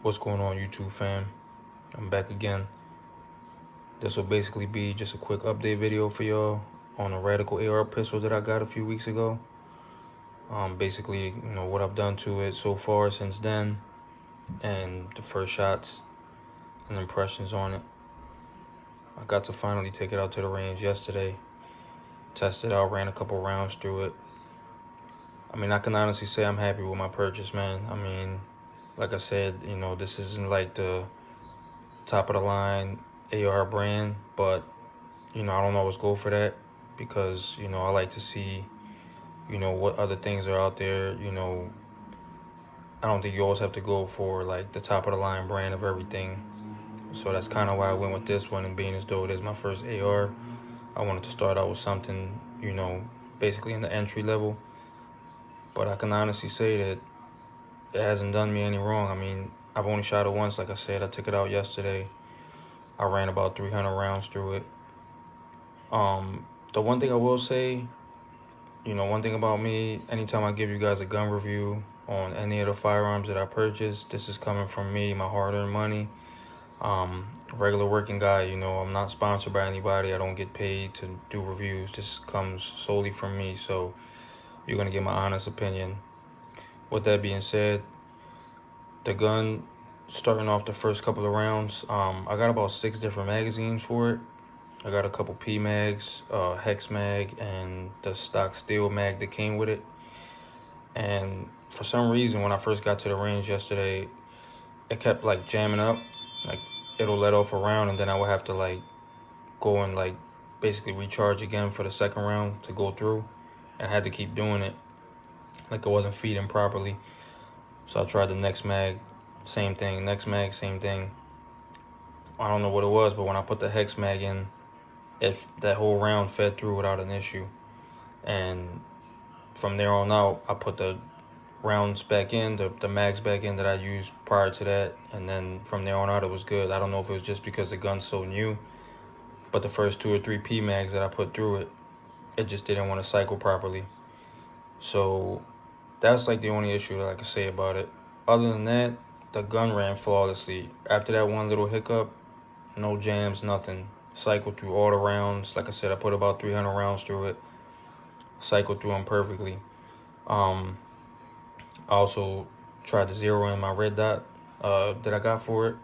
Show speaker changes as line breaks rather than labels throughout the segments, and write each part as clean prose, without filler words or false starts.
What's going on, YouTube fam? I'm back again. This will basically be just a quick update video for y'all on a radical AR pistol that I got a few weeks ago. Basically, what I've done to it so far since then, and the first shots and impressions on it. I got to finally take it out to the range yesterday, test it out, ran a couple rounds through it. I can honestly say I'm happy with my purchase, man. Like I said, this isn't like the top of the line AR brand, but I don't always go for that because I like to see what other things are out there. I don't think you always have to go for like the top of the line brand of everything. So that's kind of why I went with this one, and being as though it is my first AR, I wanted to start out with something basically in the entry level. But I can honestly say that it hasn't done me any wrong. I've only shot it once. Like I said, I took it out yesterday. I ran about 300 rounds through it. The one thing I will say, one thing about me, anytime I give you guys a gun review on any of the firearms that I purchased, this is coming from me, my hard-earned money. Regular working guy, I'm not sponsored by anybody. I don't get paid to do reviews. This comes solely from me, so you're gonna get my honest opinion. With that being said, the gun, starting off the first couple of rounds, I got about 6 different magazines for it. I got a couple P mags, hex mag, and the stock steel mag that came with it. And for some reason, when I first got to the range yesterday, it kept like jamming up. Like it'll let off a round, and then I would have to like go and like basically recharge again for the second round to go through, and I had to keep doing it. Like it wasn't feeding properly. So I tried the next mag, same thing. Next mag, same thing. I don't know what it was, but when I put the hex mag in, that whole round fed through without an issue. And from there on out, I put the rounds back in, the mags back in that I used prior to that, and then from there on out it was good. I don't know if it was just because the gun's so new, but the first 2 or 3 P mags that I put through it, it just didn't want to cycle properly. So that's like the only issue that I can say about it. Other than that, the gun ran flawlessly. After that one little hiccup, no jams, nothing. Cycled through all the rounds. Like I said, I put about 300 rounds through it. Cycled through them perfectly. I also tried to zero in my red dot that I got for it,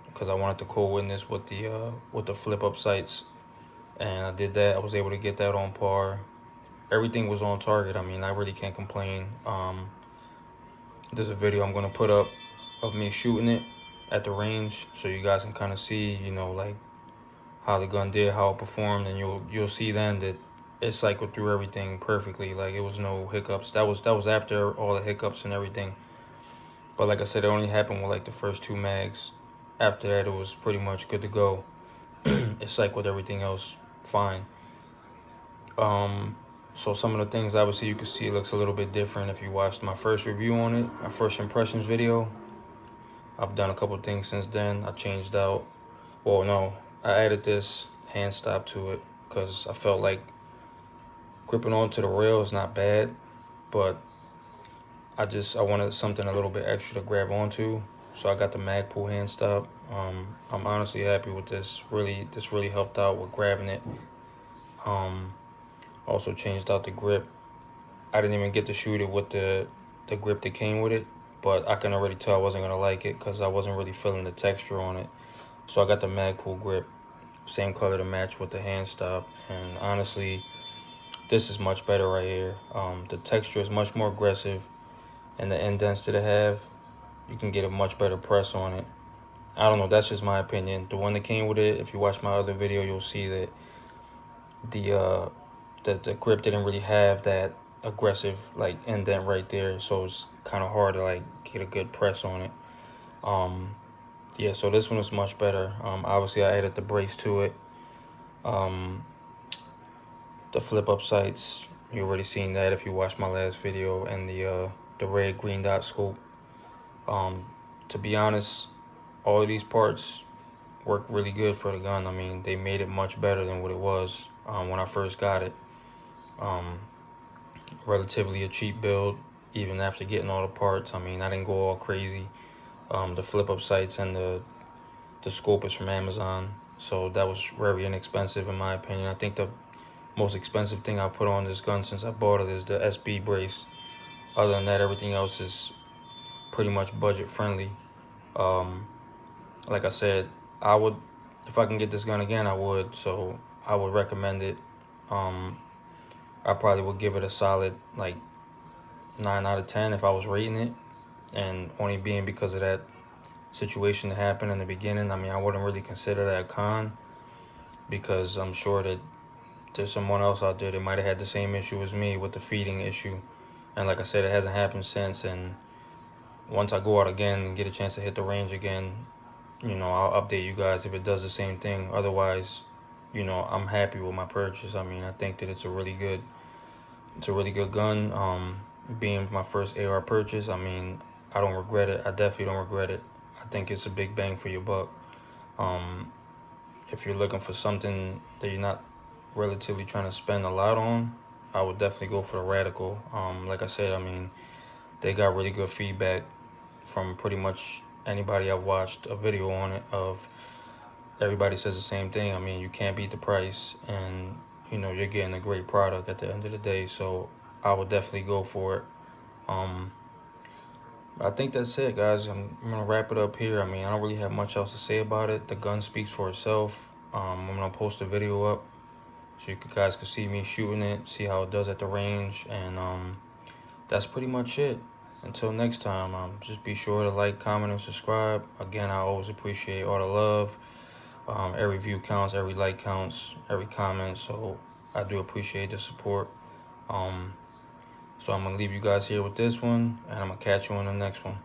because I wanted to co-witness with the flip up sights, and I did that. I was able to get that on par. Everything was on target. I really can't complain. There's a video I'm gonna put up of me shooting it at the range, so you guys can kind of see, like how the gun did, how it performed, and you'll see then that it cycled through everything perfectly. Like it was no hiccups. That was after all the hiccups and everything. But like I said, it only happened with like the first 2 mags. After that, it was pretty much good to go. It cycled everything else fine. So some of the things, obviously, you can see it looks a little bit different if you watched my first review on it, my first impressions video. I've done a couple things since then. I changed out, well, no, I added this hand stop to it because I felt like gripping onto the rail is not bad, but I wanted something a little bit extra to grab onto. So I got the mag pull hand stop. I'm honestly happy with this. This really helped out with grabbing it. Also changed out the grip. I didn't even get to shoot it with the grip that came with it, but I can already tell I wasn't gonna like it because I wasn't really feeling the texture on it. So I got the mag pull grip, same color to match with the hand stop, and honestly, this is much better right here. The texture is much more aggressive, and the indents that it have, you can get a much better press on it. I don't know, that's just my opinion. The one that came with it, if you watch my other video, you'll see that the grip didn't really have that aggressive like indent right there, so it's kind of hard to like get a good press on it. Yeah, so this one is much better. Obviously I added the brace to it. The flip up sights, you already seen that if you watched my last video, and the red green dot scope. To be honest, all of these parts work really good for the gun. They made it much better than what it was when I first got it. Relatively a cheap build, even after getting all the parts. I didn't go all crazy. The flip up sights and the scope is from Amazon, so that was very inexpensive in my opinion. I think the most expensive thing I've put on this gun since I bought it is the SB brace. Other than that, everything else is pretty much budget friendly. Like I said, I would, if I can get this gun again, I would. So I would recommend it. I probably would give it a solid like 9 out of 10 if I was rating it, and only being because of that situation that happened in the beginning. I mean, I wouldn't really consider that a con, because I'm sure that there's someone else out there that might have had the same issue as me with the feeding issue. And like I said, it hasn't happened since. And once I go out again and get a chance to hit the range again, you know, I'll update you guys if it does the same thing. Otherwise, you know, I'm happy with my purchase. I mean, I think that it's a really good gun. Being my first AR purchase, I mean, I don't regret it. I definitely don't regret it. I think it's a big bang for your buck. If you're looking for something that you're not relatively trying to spend a lot on, I would definitely go for the Radical. Like I said, I mean, they got really good feedback from pretty much anybody I've watched a video on it of. Everybody says the same thing. I mean, you can't beat the price, and you know, you're getting a great product at the end of the day. So I would definitely go for it. I think that's it, guys. I'm gonna wrap it up here. I mean, I don't really have much else to say about it. The gun speaks for itself. I'm gonna post a video up so you guys can see me shooting it, see how it does at the range, and that's pretty much it. Until next time, just be sure to like, comment, and subscribe. Again, I always appreciate all the love. Every view counts, every like counts, every comment. So I do appreciate the support. So I'm gonna leave you guys here with this one, and I'm gonna catch you on the next one.